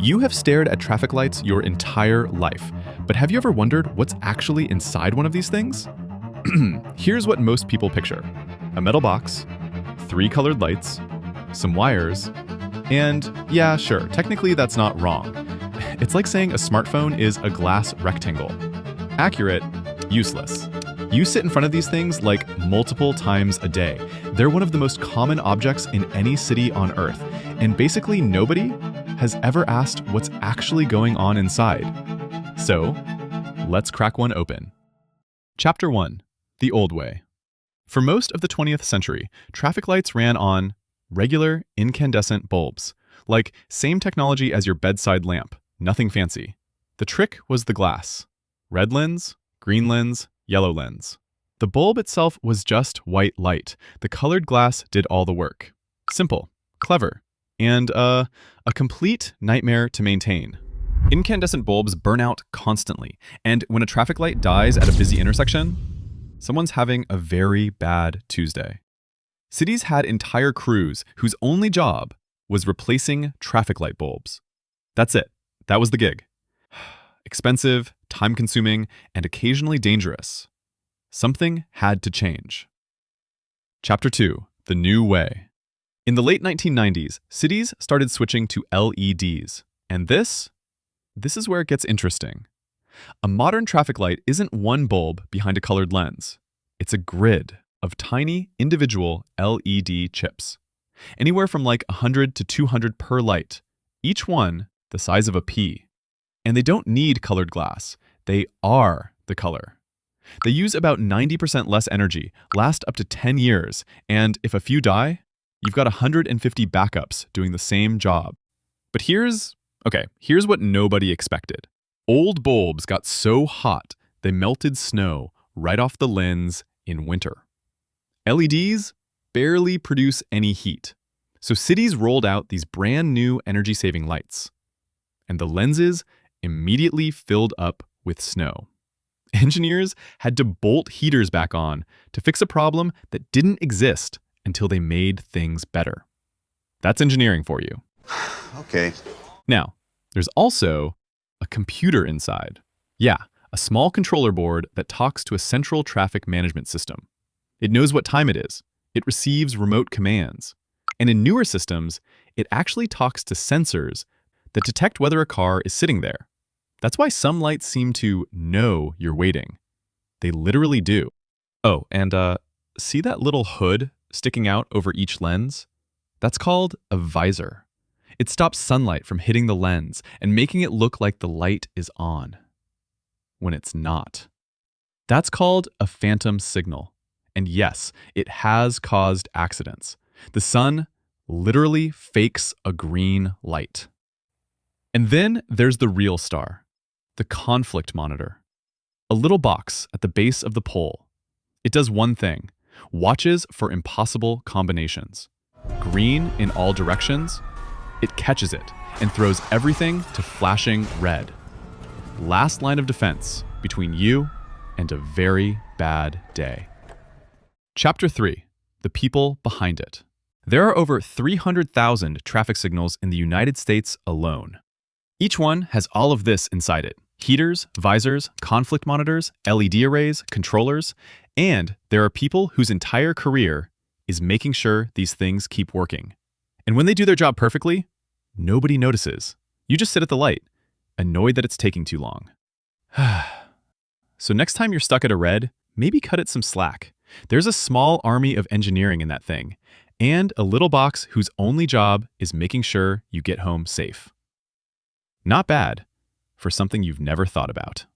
You have stared at traffic lights your entire life, but have you ever wondered what's actually inside one of these things? Here's what most people picture: a metal box, 3 colored lights, some wires, and yeah, sure, technically that's not wrong. It's like saying a smartphone is a glass rectangle. Accurate, useless. You sit in front of these things like multiple times a day. They're one of the most common objects in any city on Earth, and basically nobody has ever asked what's actually going on inside. So, let's crack one open. Chapter 1. The Old Way. For most of the 20th century, traffic lights ran on regular incandescent bulbs, like same technology as your bedside lamp, nothing fancy. The trick was the glass. Red lens, green lens, yellow lens. The bulb itself was just white light. The colored glass did all the work. Simple, clever, and a complete nightmare to maintain. Incandescent bulbs burn out constantly, and when a traffic light dies at a busy intersection, someone's having a very bad Tuesday. Cities had entire crews whose only job was replacing traffic light bulbs. That's it. That was the gig. Expensive, time-consuming, and occasionally dangerous. Something had to change. Chapter 2. The New Way. In the late 1990s, cities started switching to LEDs. And this is where it gets interesting. A modern traffic light isn't one bulb behind a colored lens. It's a grid of tiny, individual LED chips. Anywhere from like 100 to 200 per light, each one the size of a pea. And they don't need colored glass. They are the color. They use about 90% less energy, last up to 10 years, and if a few die, you've got 150 backups doing the same job. But here's what nobody expected. Old bulbs got so hot, they melted snow right off the lens in winter. LEDs barely produce any heat, so cities rolled out these brand new energy-saving lights. And the lenses immediately filled up with snow. Engineers had to bolt heaters back on to fix a problem that didn't exist until they made things better. That's engineering for you. Okay. Now, there's also a computer inside. Yeah, a small controller board that talks to a central traffic management system. It knows what time it is. It receives remote commands. And in newer systems, it actually talks to sensors that detect whether a car is sitting there. That's why some lights seem to know you're waiting. They literally do. Oh, and see that little hood sticking out over each lens? That's called a visor. It stops sunlight from hitting the lens and making it look like the light is on, when it's not. That's called a phantom signal. And yes, it has caused accidents. The sun literally fakes a green light. And then there's the real star, the conflict monitor. A little box at the base of the pole. It does one thing: watches for impossible combinations. Green in all directions, it catches it and throws everything to flashing red. Last line of defense between you and a very bad day. Chapter 3. The people behind it. There are over 300,000 traffic signals in the United States alone. Each one has all of this inside it: heaters, visors, conflict monitors, LED arrays, controllers, and there are people whose entire career is making sure these things keep working. And when they do their job perfectly, nobody notices. You just sit at the light, annoyed that it's taking too long. So next time you're stuck at a red, maybe cut it some slack. There's a small army of engineering in that thing, and a little box whose only job is making sure you get home safe. Not bad for something you've never thought about.